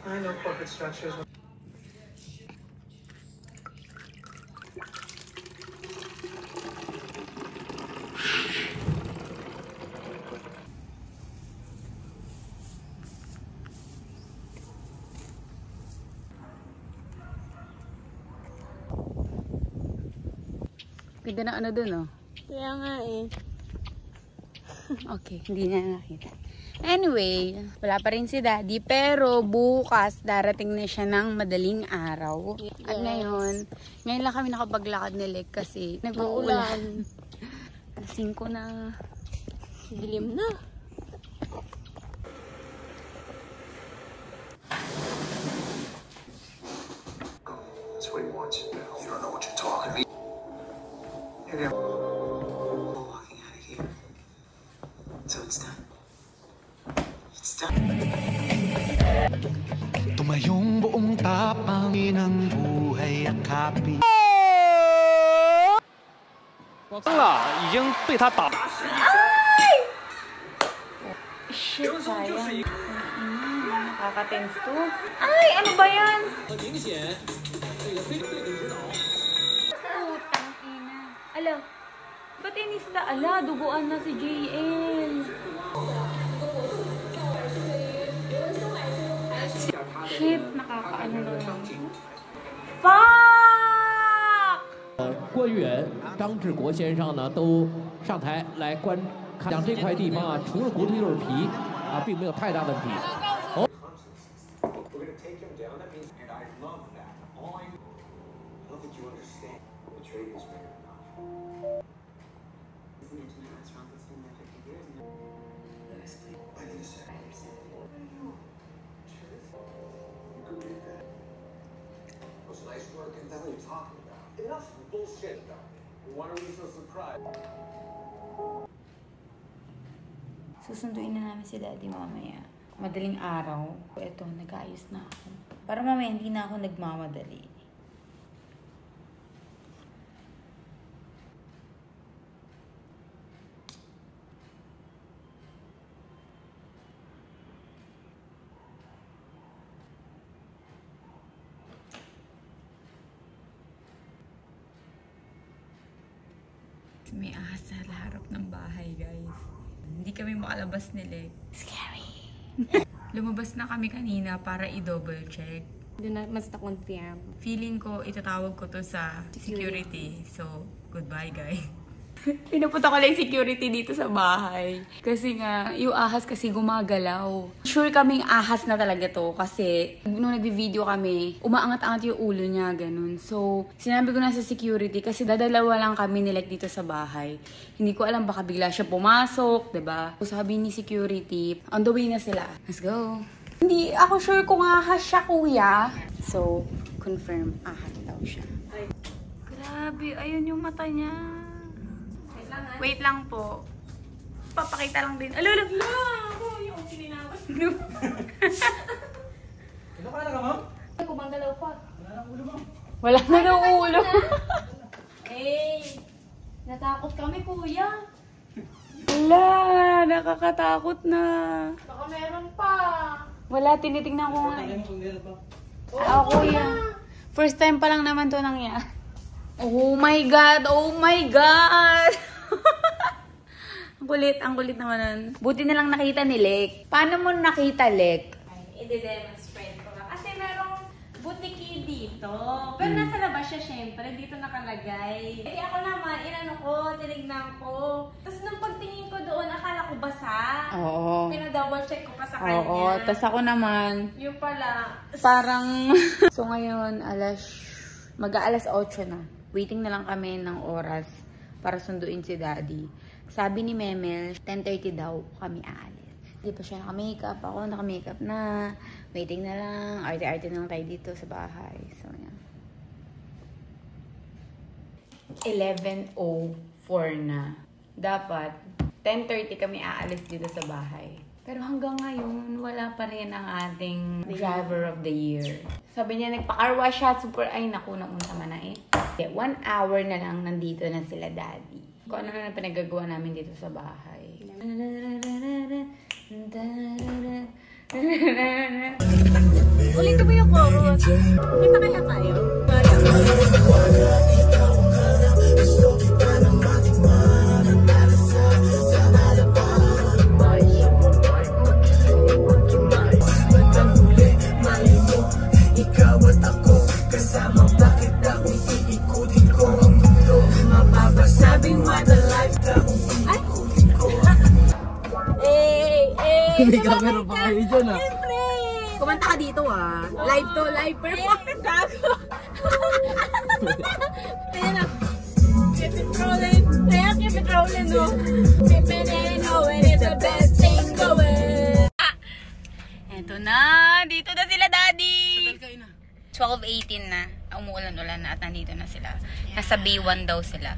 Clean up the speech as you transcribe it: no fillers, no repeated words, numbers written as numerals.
I know corporate structures. Ganda na ano dun, oh. Kaya nga eh. Okay, hindi na nakita. Anyway, wala pa rin si Daddy. Pero bukas, darating na siya ng madaling araw. Yes. At ngayon lang kami nakapaglakad ni Lek kasi nag-uulan. 5 na. Dilim na. That's what he wants. You don't know what you're talking about. Walking out of here. So it's done. It's done. Tumayong buong tapang ng buhay akapin. 我疯了，已经被他打。 Shit, sayang. Nakaka-tense to. Ay, ano ba yan? Putang ina. Ala, ba't inisla? Ala, duguan na si JL. Shit, nakakaano na lang. Fuck! 官员张志国先生呢，都上台来看这块地方啊，除了骨头就是皮啊，并没有太大问题。哦。 Enough bullshit, though. Why are we so surprised? Susunduin na namin si Daddy mamaya. Madaling araw. Ito, nag-ayos na ako. Para mamaya hindi na ako nagmamadali. May ahas sa harap ng bahay, guys. Hindi kami makalabas nila. Scary. Lumabas na kami kanina para i-double check. Doon na mas na-confirm. Feeling ko, itatawag ko to sa security. So, goodbye, guys. Pinapunta ko lang yung security dito sa bahay. Kasi nga, yung ahas kasi gumagalaw. Sure kaming ahas na talaga to. Kasi, nung nag-video kami, umaangat-angat yung ulo niya, ganun. So, sinabi ko na sa security kasi dadalawa lang kami nilike dito sa bahay. Hindi ko alam, baka bigla siya pumasok, diba? So, sabi ni security, on the way na sila. Let's go. Hindi ako sure kung ahas siya, kuya. So, confirm, ahas daw siya. Ay. Grabe, ayun yung mata niya. Wait lang po. Papakita lang din. Alo, alo! Yung sininawas. Ano ka na, ma'am? Kumangalaw pa. Wala na ulo, ma'am. Wala na daw ulo. Eh, natakot kami, kuya. Wala, nakakatakot na. Baka meron pa. Wala, tinitingnan ko nga. Meron pa. Oo, kuya. First time pa lang naman to nangyari. Oh my God! Oh my God! Ang kulit naman nun. Buti na lang nakita ni Lek. Paano mo nakita, Lek? Ay, i-demonstrate ko lang. Kasi merong butiki dito. Pero nasa labas siya, syempre. Dito nakalagay. Eh, ako naman, tinignan ko. Tapos nung pagtingin ko doon, akala ko basa. Oo. Pinadouble check ko pa sa kanya. Oo. Tapos ako naman, Yung pala. parang... So ngayon, mag-aalas 8 na. Waiting na lang kami ng oras para sunduin si Daddy. Sabi ni Memel, 10:30 daw kami aalis. Hindi pa siya naka-makeup. Ako naka-makeup na. Waiting na lang. Arte-arte na lang tayo dito sa bahay. So, yan. 11:04 na. Dapat, 10:30 kami aalis dito sa bahay. Pero hanggang ngayon, wala pa rin ang ating driver of the year. Sabi niya, nagpa-car wash siya. Super, ay naku, naunta na eh. 1 hour na lang nandito na sila, Daddy. Kung ano na pinagagawa namin dito sa bahay. Ulitin mo yung chorus. Kita kaya tayo? Ikaw at ako kasama, bakit akong iikutin ko ang mundo? Mapapasabing what a lifetime iikutin ko. May camera pa kayo dyan ah. Kumanta ka dito ah. Live to, live performance. Gago. Ayan na. Keep it rolling. Kaya keep it rolling no. Keep it in, knowing it's the best thing going. Eto na, dito na sila, Daddy. 12:18 na. Umuulan-ulan na at nandito na sila. Nasa B1 daw sila.